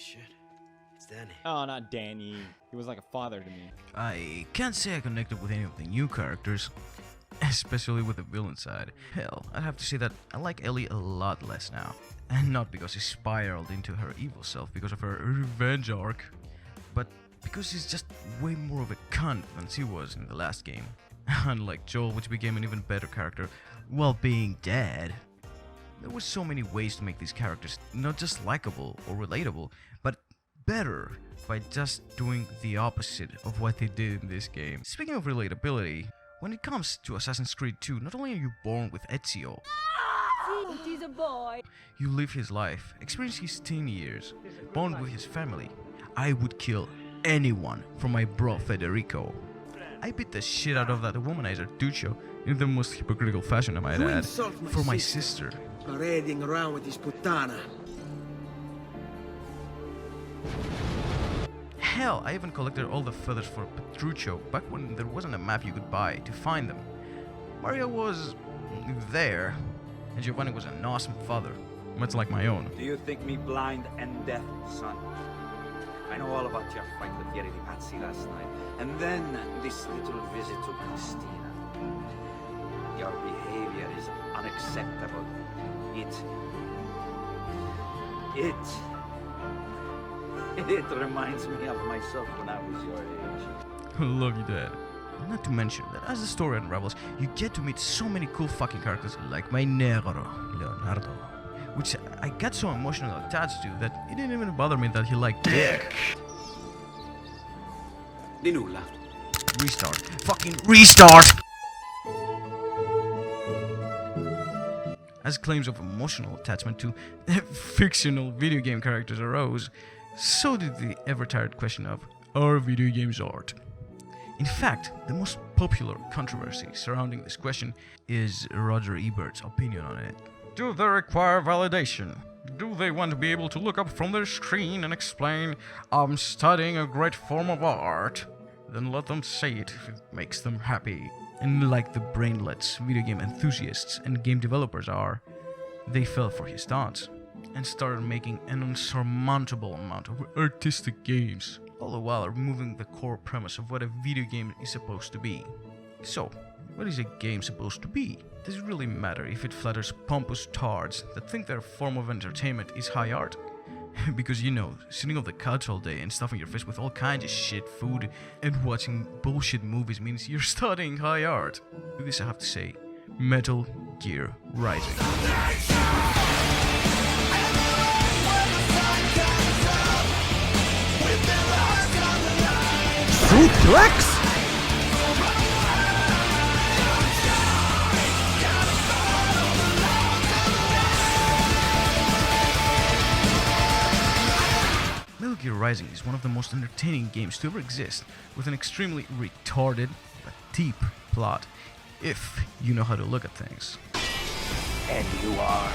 shit. It's Danny. Oh, not Danny. He was like a father to me. I can't say I connected with any of the new characters, especially with the villain side. Hell, I'd have to say that I like Ellie a lot less now. And not because she spiraled into her evil self because of her revenge arc, but because she's just way more of a cunt than she was in the last game. Unlike Joel, which became an even better character while being dead. There were so many ways to make these characters not just likable or relatable, but better by just doing the opposite of what they did in this game. Speaking of relatability, when it comes to Assassin's Creed 2, not only are you born with Ezio, He's a boy. you live his life, experience his teen years, bond with his family. I would kill anyone for my bro Federico. I beat the shit out of that womanizer Duccio in the most hypocritical fashion, I might add, for my sister. Parading around with his putana. Hell, I even collected all the feathers for Petruccio back when there wasn't a map you could buy to find them. Mario was there, and Giovanni was an awesome father, much like my own. Do you think me blind and deaf, son? I know all about your fight with Yeri Di Pazzi last night, and then this little visit to Christina. Your behavior is unacceptable. It reminds me of myself when I was your age. Love you, Dad. Not to mention that as the story unravels, you get to meet so many cool fucking characters like my Negro, Leonardo, which I got so emotionally attached to that it didn't even bother me that he liked dick. Di nulla. Restart. Fucking restart! As claims of emotional attachment to fictional video game characters arose, so did the ever-tired question of, are video games art? In fact, the most popular controversy surrounding this question is Roger Ebert's opinion on it. Do they require validation? Do they want to be able to look up from their screen and explain, I'm studying a great form of art? Then let them say it if it makes them happy. And like the brainlets video game enthusiasts and game developers are, they fell for his taunts and started making an unsurmountable amount of artistic games, all the while removing the core premise of what a video game is supposed to be. So, what is a game supposed to be? Does it really matter if it flatters pompous tards that think their form of entertainment is high art? Because you know, sitting on the couch all day and stuffing your face with all kinds of shit food and watching bullshit movies means you're studying high art. With this I have to say, Metal Gear Rising. Suplex? Metal Gear Rising is one of the most entertaining games to ever exist, with an extremely retarded but deep plot, if you know how to look at things. And you are.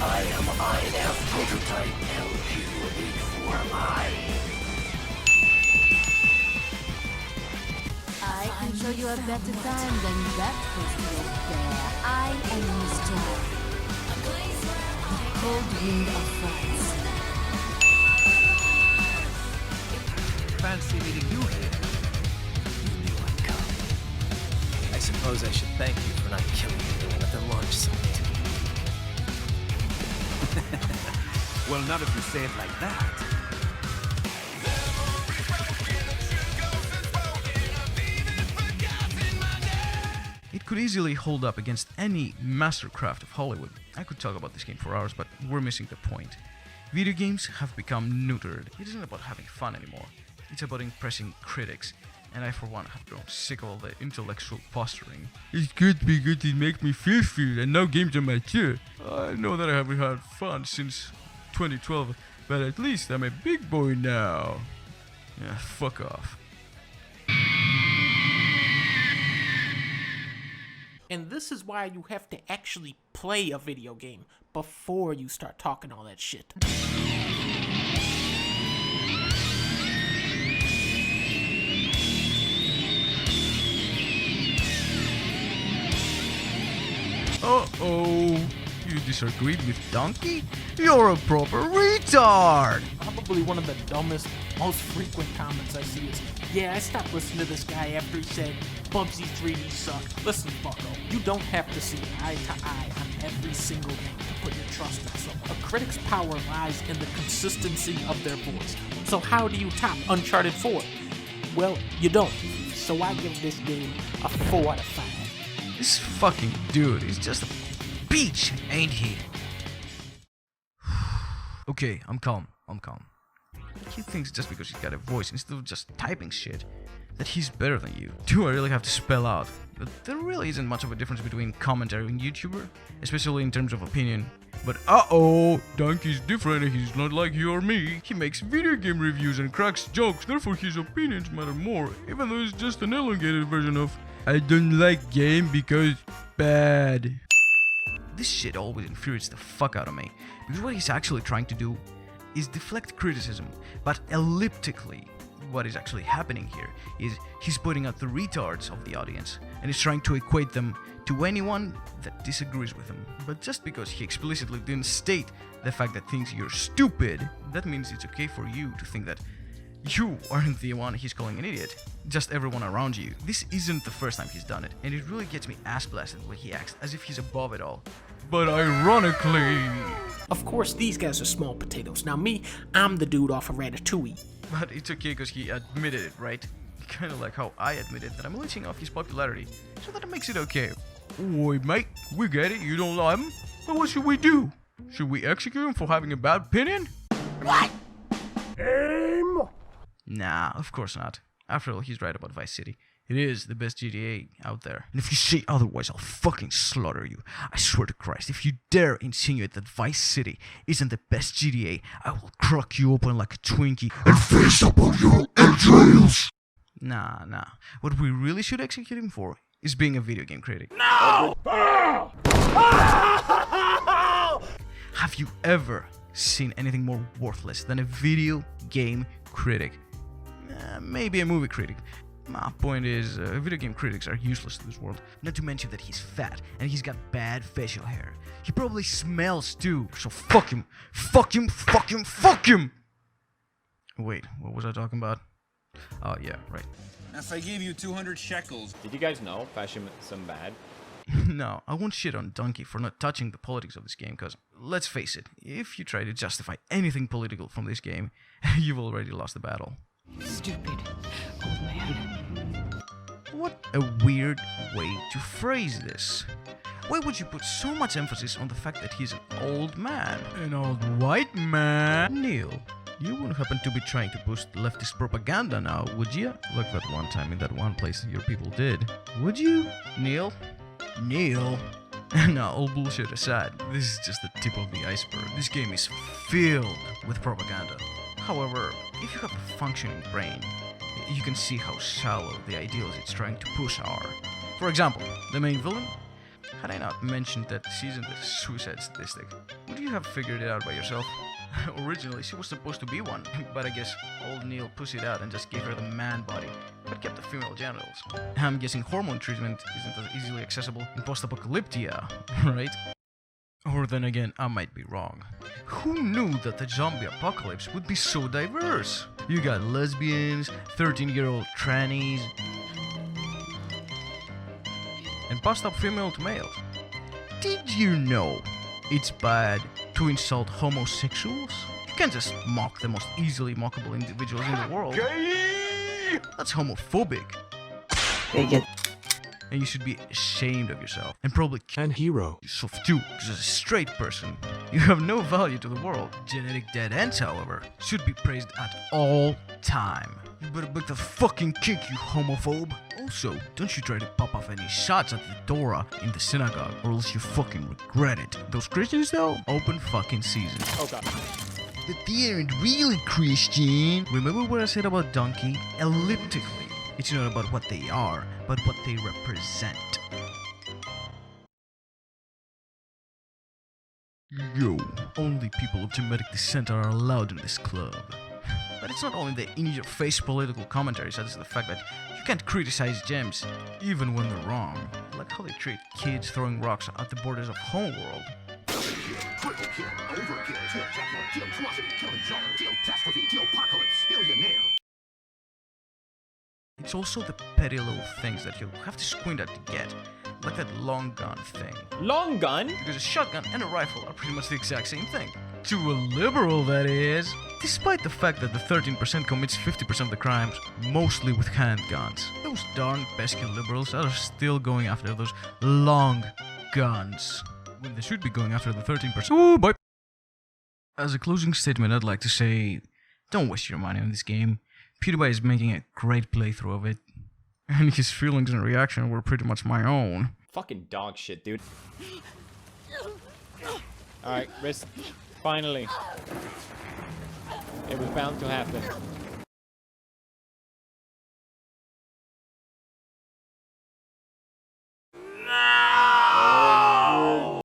I am INF prototype LQ84I. I can show you a better time than that festival there. I am Mr. The Cold Wind of France. Fancy meeting you here. You knew I'd come. I suppose I should thank you for not killing anyone at the launch site. Well, not if you say it like that. It could easily hold up against any mastercraft of Hollywood. I could talk about this game for hours, but we're missing the point. Video games have become neutered. It isn't about having fun anymore. It's about impressing critics, and I for one have grown sick of all the intellectual posturing. It's good because it makes me feel and now games are mature. I know that I haven't had fun since 2012, but at least I'm a big boy now. Yeah, fuck off. And this is why you have to actually play a video game before you start talking all that shit. Uh-oh, you disagreed with Dunkey? You're a proper retard! Probably one of the dumbest, most frequent comments I see is, yeah, I stopped listening to this guy after he said Bubsy 3D sucked. Listen, bucko, you don't have to see eye to eye on every single game to put your trust in someone. A critic's power lies in the consistency of their voice. So how do you top Uncharted 4? Well, you don't. So I give this game a 4 out of 5. This fucking dude is just a peach, ain't he? Okay, I'm calm. He thinks just because he's got a voice instead of just typing shit that he's better than you. Do I really have to spell out? But there really isn't much of a difference between commentary and YouTuber, especially in terms of opinion. But Dunkey's different, he's not like you or me. He makes video game reviews and cracks jokes, therefore his opinions matter more, even though it's just an elongated version of I don't like game because bad. This shit always infuriates the fuck out of me, because what he's actually trying to do is deflect criticism, but elliptically. What is actually happening here is he's putting out the retards of the audience, and he's trying to equate them to anyone that disagrees with him. But just because he explicitly didn't state the fact that thinks you're stupid, that means it's okay for you to think that you aren't the one he's calling an idiot, just everyone around you. This isn't the first time he's done it, and it really gets me ass blasted when he acts as if he's above it all. But ironically... Of course, these guys are small potatoes. Now me, I'm the dude off of Ratatouille. But it's okay because he admitted it, right? Kind of like how I admitted that I'm leeching off his popularity, so that makes it okay. Oi mate, we get it, you don't like him, but what should we do? Should we execute him for having a bad opinion? What? Nah, of course not. After all, he's right about Vice City. It is the best GTA out there. And if you say otherwise, I'll fucking slaughter you. I swear to Christ, if you dare insinuate that Vice City isn't the best GTA, I will crack you open like a Twinkie and face up on your entrails! Nah. What we really should execute him for is being a video game critic. No! Have you ever seen anything more worthless than a video game critic? Maybe a movie critic. My point is, video game critics are useless to this world. Not to mention that he's fat and he's got bad facial hair. He probably smells too, so fuck him. Fuck him. Wait, what was I talking about? Oh yeah, right. If I gave you 200 shekels... Did you guys know fascism bad? No, I won't shit on Dunkey for not touching the politics of this game, because, let's face it, if you try to justify anything political from this game, you've already lost the battle. Stupid old man. What a weird way to phrase this. Why would you put so much emphasis on the fact that he's an old man? An old white man? Neil, you wouldn't happen to be trying to push leftist propaganda now, would you? Like that one time in that one place your people did. Would you? Neil? No, all bullshit aside, this is just the tip of the iceberg. This game is filled with propaganda. However, if you have a functioning brain, you can see how shallow the ideals it's trying to push are. For example, the main villain? Had I not mentioned that she's in the suicide statistic, would you have figured it out by yourself? Originally, she was supposed to be one, but I guess old Neil pussied out and just gave her the man body, but kept the female genitals. I'm guessing hormone treatment isn't as easily accessible in post-apocalyptia, right? Or then again, I might be wrong. Who knew that the zombie apocalypse would be so diverse? You got lesbians, 13-year-old trannies, and passed up female to males. Did you know it's bad to insult homosexuals? You can't just mock the most easily mockable individuals in the world. That's homophobic. And you should be ashamed of yourself, and probably and hero yourself too, because as a straight person, you have no value to the world. Genetic dead ends, however, should be praised at all time. You better break the fucking kink, you homophobe. Also, don't you try to pop off any shots at the Torah in the synagogue, or else you fucking regret it. Those Christians though, open fucking season. Oh god. But they aren't really Christian. Remember what I said about Dunkey? Elliptically, it's not about what they are, but what they represent. Yo, only people of Germanic descent are allowed in this club. But it's not only the in-your-face political commentary, such as the fact that you can't criticize gems, even when they're wrong. Like how they treat kids throwing rocks at the borders of Homeworld. Triple kill, overkill, kill Dracula, kill atrocity, kill jar, kill catastrophe, kill apocalypse, billionaire. It's also the petty little things that you'll have to squint at to get, like that long gun thing. Long gun? Because a shotgun and a rifle are pretty much the exact same thing. To a liberal, that is. Despite the fact that the 13% commits 50% of the crimes, mostly with handguns. Those darn pesky liberals are still going after those long guns, when they should be going after the 13%. Ooh, boy! As a closing statement, I'd like to say, don't waste your money on this game. PewDiePie is making a great playthrough of it, and his feelings and reaction were pretty much my own. Fucking dog shit, dude. Alright, wrist. Finally. It was bound to happen.